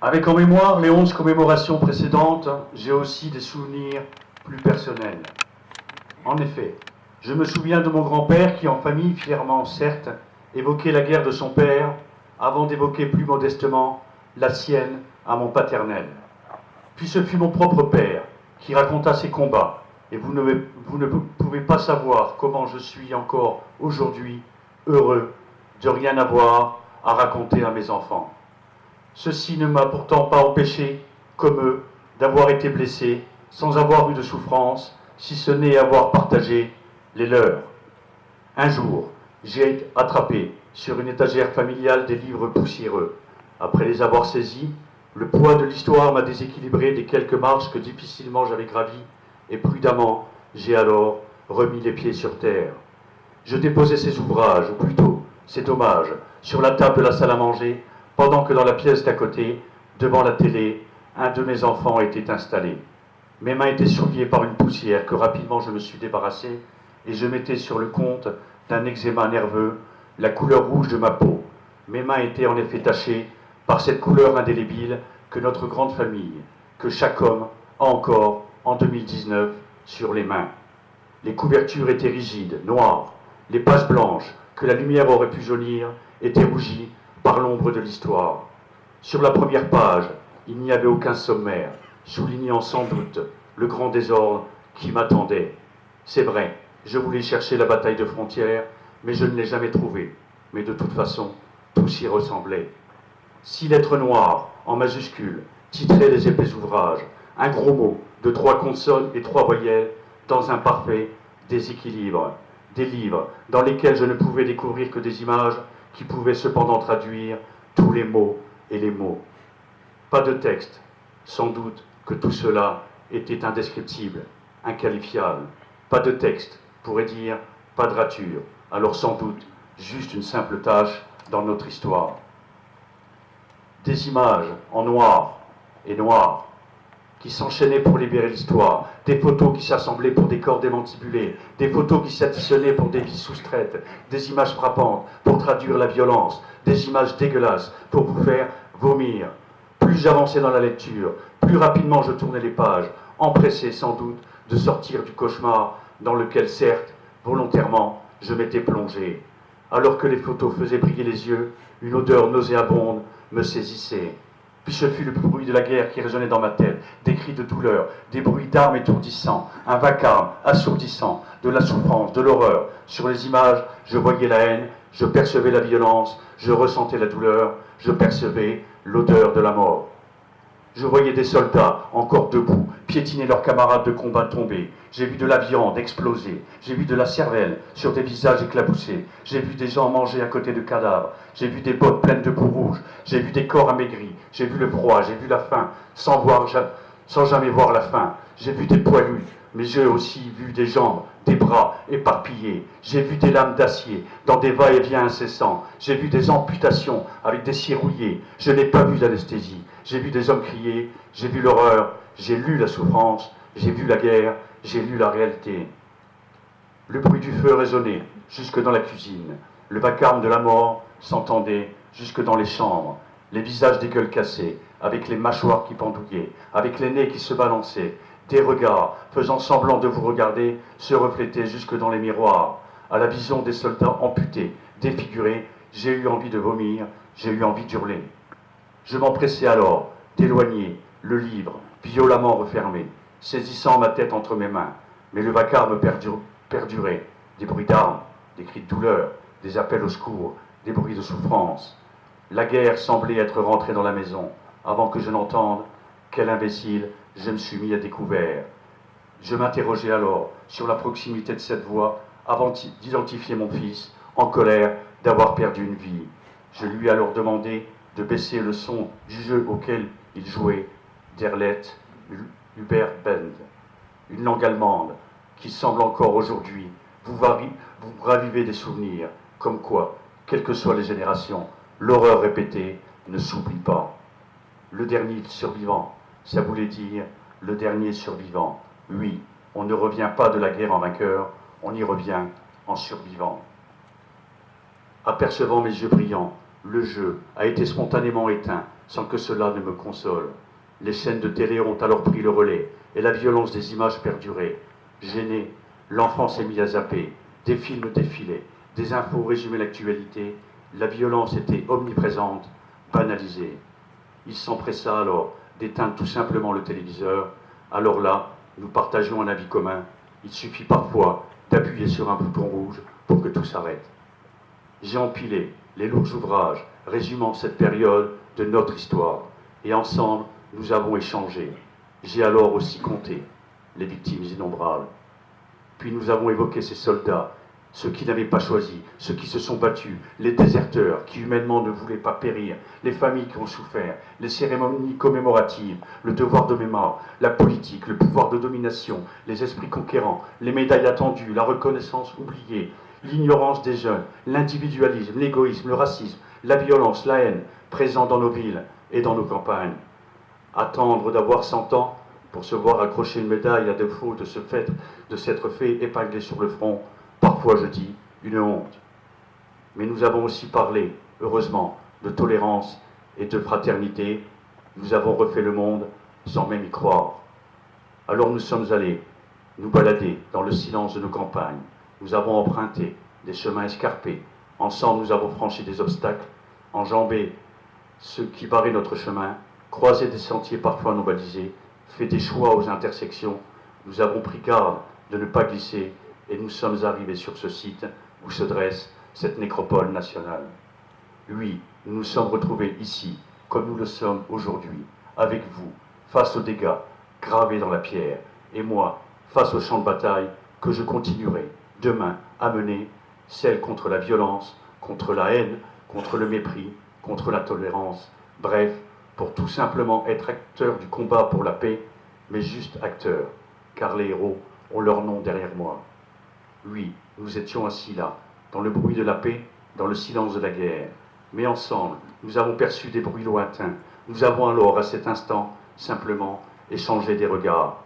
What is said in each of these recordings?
Avec en mémoire les 11 commémorations précédentes, j'ai aussi des souvenirs plus personnels. En effet, je me souviens de mon grand-père qui, en famille, fièrement certes, évoquait la guerre de son père avant d'évoquer plus modestement la sienne à mon paternel. Puis ce fut mon propre père qui raconta ses combats, et vous ne pouvez pas savoir comment je suis encore aujourd'hui heureux de rien avoir à raconter à mes enfants. Ceci ne m'a pourtant pas empêché, comme eux, d'avoir été blessé, sans avoir eu de souffrance, si ce n'est avoir partagé les leurs. Un jour, j'ai attrapé sur une étagère familiale des livres poussiéreux. Après les avoir saisis, le poids de l'histoire m'a déséquilibré des quelques marches que difficilement j'avais gravies, et prudemment, j'ai alors remis les pieds sur terre. Je déposais ces ouvrages, ou plutôt, c'est dommage, sur la table de la salle à manger, pendant que dans la pièce d'à côté, devant la télé, un de mes enfants était installé. Mes mains étaient souillées par une poussière que rapidement je me suis débarrassé, et je mettais sur le compte d'un eczéma nerveux la couleur rouge de ma peau. Mes mains étaient en effet tachées par cette couleur indélébile que notre grande famille, que chaque homme a encore en 2019 sur les mains. Les couvertures étaient rigides, noires. Les pages blanches, que la lumière aurait pu jaunir, étaient rougies par l'ombre de l'histoire. Sur la première page, il n'y avait aucun sommaire, soulignant sans doute le grand désordre qui m'attendait. C'est vrai, je voulais chercher la bataille de frontières, mais je ne l'ai jamais trouvée. Mais de toute façon, tout s'y ressemblait. 6 lettres noires, en majuscules, titraient les épais ouvrages. Un gros mot, de 3 consonnes et 3 voyelles, dans un parfait déséquilibre. Des livres dans lesquels je ne pouvais découvrir que des images qui pouvaient cependant traduire tous les mots et les mots. Pas de texte, sans doute que tout cela était indescriptible, inqualifiable. Pas de texte pourrait dire pas de rature, alors sans doute juste une simple tâche dans notre histoire. Des images en noir et noir qui s'enchaînaient pour libérer l'histoire, des photos qui s'assemblaient pour des corps démantibulés, des photos qui s'additionnaient pour des vies soustraites, des images frappantes pour traduire la violence, des images dégueulasses pour vous faire vomir. Plus j'avançais dans la lecture, plus rapidement je tournais les pages, empressé sans doute de sortir du cauchemar dans lequel, certes, volontairement, je m'étais plongé. Alors que les photos faisaient briller les yeux, une odeur nauséabonde me saisissait. Puis ce fut le bruit de la guerre qui résonnait dans ma tête, des cris de douleur, des bruits d'armes étourdissants, un vacarme assourdissant, de la souffrance, de l'horreur. Sur les images, je voyais la haine, je percevais la violence, je ressentais la douleur, je percevais l'odeur de la mort. Je voyais des soldats, encore debout, piétiner leurs camarades de combat tombés. J'ai vu de la viande exploser. J'ai vu de la cervelle sur des visages éclaboussés. J'ai vu des gens manger à côté de cadavres. J'ai vu des bottes pleines de boue rouge. J'ai vu des corps amaigris. J'ai vu le froid. J'ai vu la faim, sans jamais voir la faim. J'ai vu des poilus, mais j'ai aussi vu des jambes, des bras éparpillés. J'ai vu des lames d'acier dans des va-et-vient incessants. J'ai vu des amputations avec des scies rouillées. Je n'ai pas vu d'anesthésie. J'ai vu des hommes crier, j'ai vu l'horreur, j'ai lu la souffrance, j'ai vu la guerre, j'ai lu la réalité. Le bruit du feu résonnait jusque dans la cuisine. Le vacarme de la mort s'entendait jusque dans les chambres. Les visages des gueules cassées, avec les mâchoires qui pendouillaient, avec les nez qui se balançaient. Des regards, faisant semblant de vous regarder, se reflétaient jusque dans les miroirs. À la vision des soldats amputés, défigurés, j'ai eu envie de vomir, j'ai eu envie d'hurler. Je m'empressai alors d'éloigner le livre violemment refermé, saisissant ma tête entre mes mains. Mais le vacarme perdurait. Des bruits d'armes, des cris de douleur, des appels au secours, des bruits de souffrance. La guerre semblait être rentrée dans la maison, avant que je n'entende quel imbécile je me suis mis à découvert. Je m'interrogeai alors sur la proximité de cette voix avant d'identifier mon fils, en colère d'avoir perdu une vie. Je lui ai alors demandé de baisser le son du jeu auquel il jouait, d'Erlet Überband, une langue allemande qui semble encore aujourd'hui vous raviver des souvenirs, comme quoi, quelles que soient les générations, l'horreur répétée ne s'oublie pas. Le dernier survivant, ça voulait dire le dernier survivant. Oui, on ne revient pas de la guerre en vainqueur, on y revient en survivant. Apercevant mes yeux brillants, le jeu a été spontanément éteint, sans que cela ne me console. Les chaînes de télé ont alors pris le relais, et la violence des images perdurait. Gêné, l'enfant s'est mis à zapper, des films défilaient, des infos résumaient l'actualité, la violence était omniprésente, banalisée. Il s'empressa alors d'éteindre tout simplement le téléviseur. Alors là, nous partagions un avis commun. Il suffit parfois d'appuyer sur un bouton rouge pour que tout s'arrête. J'ai empilé les lourds ouvrages résumant cette période de notre histoire, et ensemble, nous avons échangé. J'ai alors aussi compté les victimes innombrables. Puis nous avons évoqué ces soldats, ceux qui n'avaient pas choisi, ceux qui se sont battus, les déserteurs qui humainement ne voulaient pas périr, les familles qui ont souffert, les cérémonies commémoratives, le devoir de mémoire, la politique, le pouvoir de domination, les esprits conquérants, les médailles attendues, la reconnaissance oubliée, l'ignorance des jeunes, l'individualisme, l'égoïsme, le racisme, la violence, la haine, présents dans nos villes et dans nos campagnes. Attendre d'avoir 100 ans pour se voir accrocher une médaille à défaut de s'être fait épingler sur le front, parfois je dis une honte. Mais nous avons aussi parlé, heureusement, de tolérance et de fraternité. Nous avons refait le monde sans même y croire. Alors nous sommes allés nous balader dans le silence de nos campagnes. Nous avons emprunté des chemins escarpés. Ensemble, nous avons franchi des obstacles, enjambé ceux qui barraient notre chemin, croisé des sentiers parfois non balisés, fait des choix aux intersections. Nous avons pris garde de ne pas glisser et nous sommes arrivés sur ce site où se dresse cette nécropole nationale. Oui, nous nous sommes retrouvés ici, comme nous le sommes aujourd'hui, avec vous, face aux dégâts gravés dans la pierre, et moi, face au champ de bataille que je continuerai demain à mener, celle contre la violence, contre la haine, contre le mépris, contre la tolérance, bref, pour tout simplement être acteur du combat pour la paix, mais juste acteur, car les héros ont leur nom derrière moi. Oui, nous étions assis là, dans le bruit de la paix, dans le silence de la guerre, mais ensemble, nous avons perçu des bruits lointains, nous avons alors, à cet instant, simplement échangé des regards.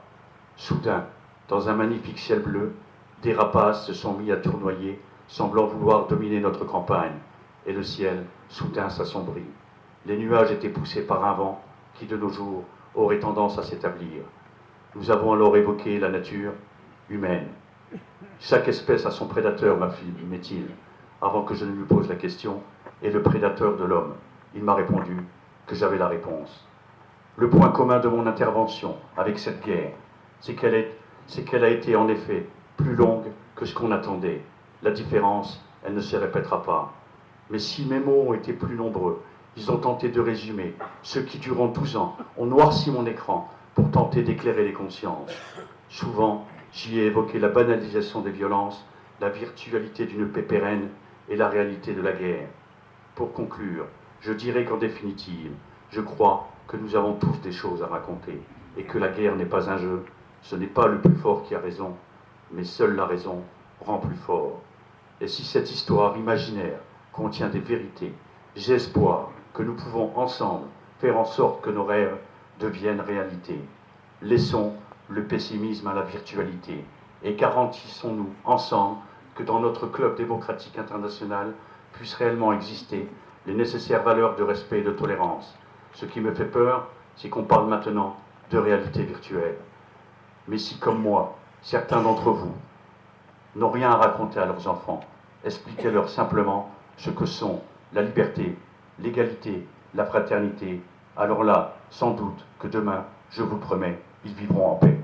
Soudain, dans un magnifique ciel bleu, des rapaces se sont mis à tournoyer, semblant vouloir dominer notre campagne, et le ciel, soudain, s'assombrit. Les nuages étaient poussés par un vent qui, de nos jours, aurait tendance à s'établir. Nous avons alors évoqué la nature humaine. Chaque espèce a son prédateur, m'affirmait-il, avant que je ne lui pose la question, et le prédateur de l'homme. Il m'a répondu que j'avais la réponse. Le point commun de mon intervention avec cette guerre, c'est qu'elle a été en effet plus longue que ce qu'on attendait. La différence, elle ne se répétera pas. Mais si mes mots ont été plus nombreux, ils ont tenté de résumer ce qui, durant 12 ans, ont noirci mon écran pour tenter d'éclairer les consciences. Souvent, j'y ai évoqué la banalisation des violences, la virtualité d'une paix pérenne et la réalité de la guerre. Pour conclure, je dirais qu'en définitive, je crois que nous avons tous des choses à raconter et que la guerre n'est pas un jeu, ce n'est pas le plus fort qui a raison, mais seule la raison rend plus fort. Et si cette histoire imaginaire contient des vérités, j'ai espoir que nous pouvons ensemble faire en sorte que nos rêves deviennent réalité. Laissons le pessimisme à la virtualité et garantissons-nous ensemble que dans notre club démocratique international puissent réellement exister les nécessaires valeurs de respect et de tolérance. Ce qui me fait peur, c'est qu'on parle maintenant de réalité virtuelle. Mais si, comme moi, certains d'entre vous n'ont rien à raconter à leurs enfants, expliquez-leur simplement ce que sont la liberté, l'égalité, la fraternité. Alors là, sans doute que demain, je vous promets, ils vivront en paix.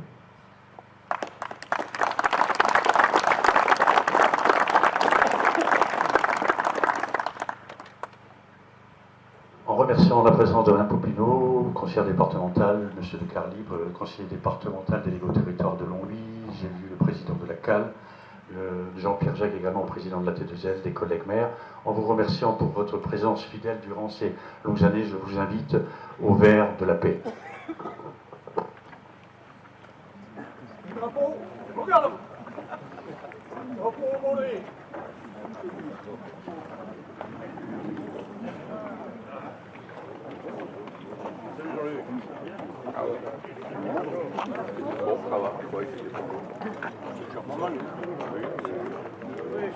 En remerciant la présence de Alain Popinot, conseiller départemental, M. de Carlibre, conseiller départemental délégué au territoire de Longwy, j'ai vu le président de la CAL, Jean-Pierre Jacques, également président de la T2S, des collègues maires. En vous remerciant pour votre présence fidèle durant ces longues années, je vous invite au verre de la paix. Drapeau, regarde. Drapeau au volet. Bon travail.